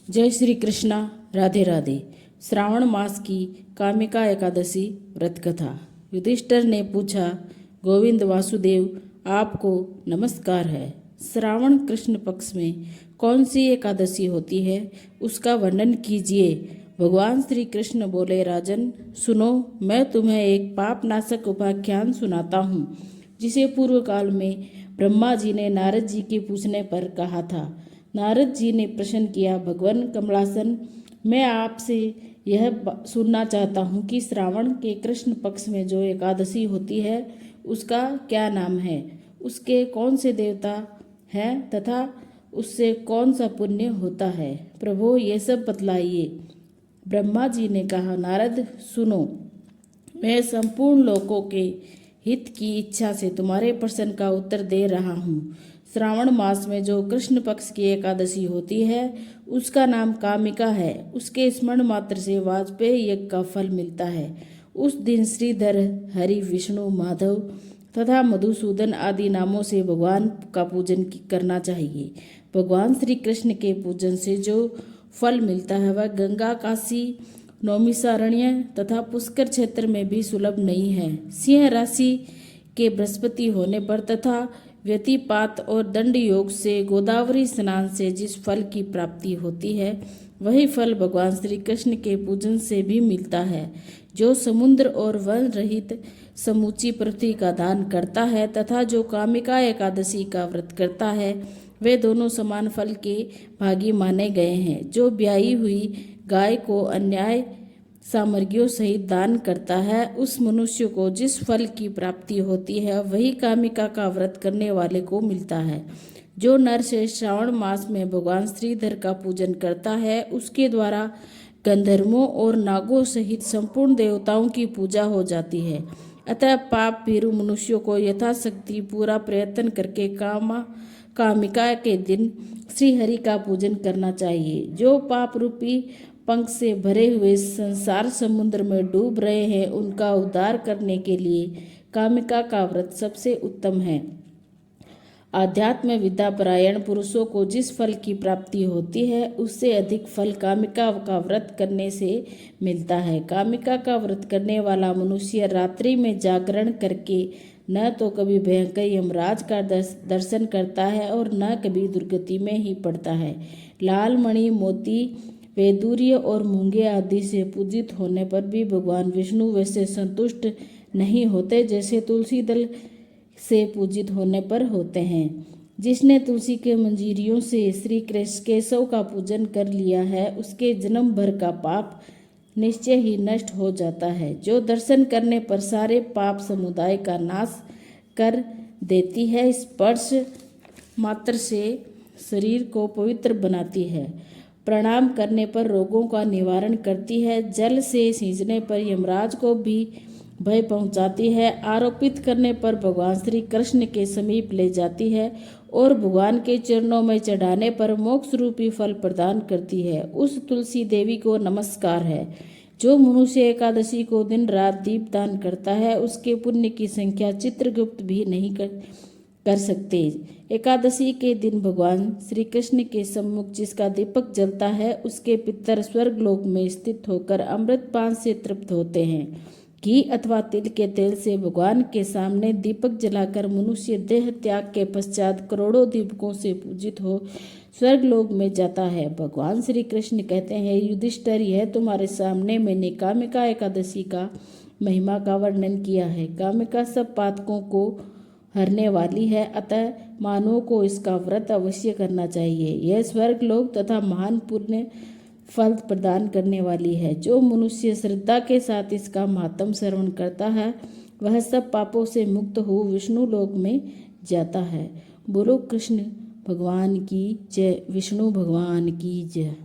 जय श्री कृष्णा। राधे राधे। श्रावण मास की कामिका एकादशी व्रत कथा। युधिष्ठिर ने पूछा, गोविंद वासुदेव, आपको नमस्कार है। श्रावण कृष्ण पक्ष में कौन सी एकादशी होती है, उसका वर्णन कीजिए। भगवान श्री कृष्ण बोले, राजन सुनो, मैं तुम्हें एक पाप नाशक उपाख्यान सुनाता हूँ, जिसे पूर्व काल में ब्रह्मा जी ने नारद जी के पूछने पर कहा था। नारद जी ने प्रश्न किया, भगवान कमलासन, मैं आपसे यह सुनना चाहता हूँ कि श्रावण के कृष्ण पक्ष में जो एकादशी होती है, उसका क्या नाम है, उसके कौन से देवता हैं तथा उससे कौन सा पुण्य होता है। प्रभु ये सब बतलाइए। ब्रह्मा जी ने कहा, नारद सुनो, मैं संपूर्ण लोकों के हित की इच्छा से तुम्हारे प्रश्न का उत्तर दे रहा हूँ। श्रावण मास में जो कृष्ण पक्ष की एकादशी होती है, उसका नाम कामिका है। उसके स्मरण मात्र से वाजपेयी यज्ञ का फल मिलता है। उस दिन श्रीधर, हरि, विष्णु, माधव तथा मधुसूदन आदि नामों से भगवान का पूजन करना चाहिए। भगवान श्री कृष्ण के पूजन से जो फल मिलता है, वह गंगा, काशी, नौमिषारण्य तथा पुष्कर क्षेत्र में भी सुलभ नहीं है। सिंह राशि के बृहस्पति होने पर तथा व्यतिपात और दंड योग से गोदावरी स्नान से जिस फल की प्राप्ति होती है, वही फल भगवान श्री कृष्ण के पूजन से भी मिलता है। जो समुद्र और वन रहित समूची पृथ्वी का दान करता है तथा जो कामिका एकादशी का व्रत करता है, वे दोनों समान फल के भागी माने गए हैं। जो ब्याही हुई गाय को अन्याय सामग्रियों सहित दान करता है, उस मनुष्य को जिस फल की प्राप्ति होती है, वही कामिका का व्रत करने वाले को मिलता है। जो नर से श्रावण मास में भगवान श्रीधर का पूजन करता है, उसके द्वारा गंधर्वों और नागों सहित संपूर्ण देवताओं की पूजा हो जाती है। अतः पाप भीरु मनुष्यों को यथाशक्ति पूरा प्रयत्न करके कामिका के दिन श्रीहरि का पूजन करना चाहिए। जो पाप रूपी पंख से भरे हुए संसार समुद्र में डूब रहे हैं, उनका उद्धार करने के लिए कामिका का व्रत सबसे उत्तम है। आध्यात्म विद्या परायण पुरुषों को जिस फल की प्राप्ति होती है, उससे अधिक फल कामिका का व्रत करने से मिलता है। कामिका का व्रत करने वाला मनुष्य रात्रि में जागरण करके न तो कभी भयंकर यमराज का दर्शन करता है और न कभी दुर्गति में ही पड़ता है। लाल मणि, मोती, वैदूर्य और मूंगे आदि से पूजित होने पर भी भगवान विष्णु वैसे संतुष्ट नहीं होते जैसे तुलसी दल से पूजित होने पर होते हैं। जिसने तुलसी के मंजीरियों से श्री कृष्ण केशव का पूजन कर लिया है, उसके जन्म भर का पाप निश्चय ही नष्ट हो जाता है। जो दर्शन करने पर सारे पाप समुदाय का नाश कर देती है, स्पर्श मात्र से शरीर को पवित्र बनाती है, प्रणाम करने पर रोगों का निवारण करती है, जल से सींचने पर यमराज को भी भय पहुंचाती है, आरोपित करने पर भगवान श्री कृष्ण के समीप ले जाती है और भगवान के चरणों में चढ़ाने पर मोक्ष रूपी फल प्रदान करती है, उस तुलसी देवी को नमस्कार है। जो मनुष्य एकादशी को दिन रात दीप दान करता है, उसके पुण्य की संख्या चित्रगुप्त भी नहीं कर सकते। एकादशी के दिन भगवान श्री कृष्ण के सम्मुख जिसका दीपक जलता है, उसके पितर स्वर्ग लोक में स्थित होकर अमृत पान से तृप्त होते हैं। घी अथवा तिल के तेल से भगवान के सामने दीपक जलाकर मनुष्य देह त्याग के पश्चात करोड़ों दीपकों से पूजित हो स्वर्ग लोक में जाता है। भगवान श्री कृष्ण कहते हैं, युधिष्ठिर, यह तुम्हारे सामने मैंने कामिका एकादशी का महिमा का वर्णन किया है। कामिका सब पातकों को हरने वाली है, अतः मानवों को इसका व्रत अवश्य करना चाहिए। यह स्वर्ग लोक तथा महान पुण्य फल प्रदान करने वाली है। जो मनुष्य श्रद्धा के साथ इसका महात्म श्रवण करता है, वह सब पापों से मुक्त हो विष्णु लोक में जाता है। बोलो कृष्ण भगवान की जय, विष्णु भगवान की जय।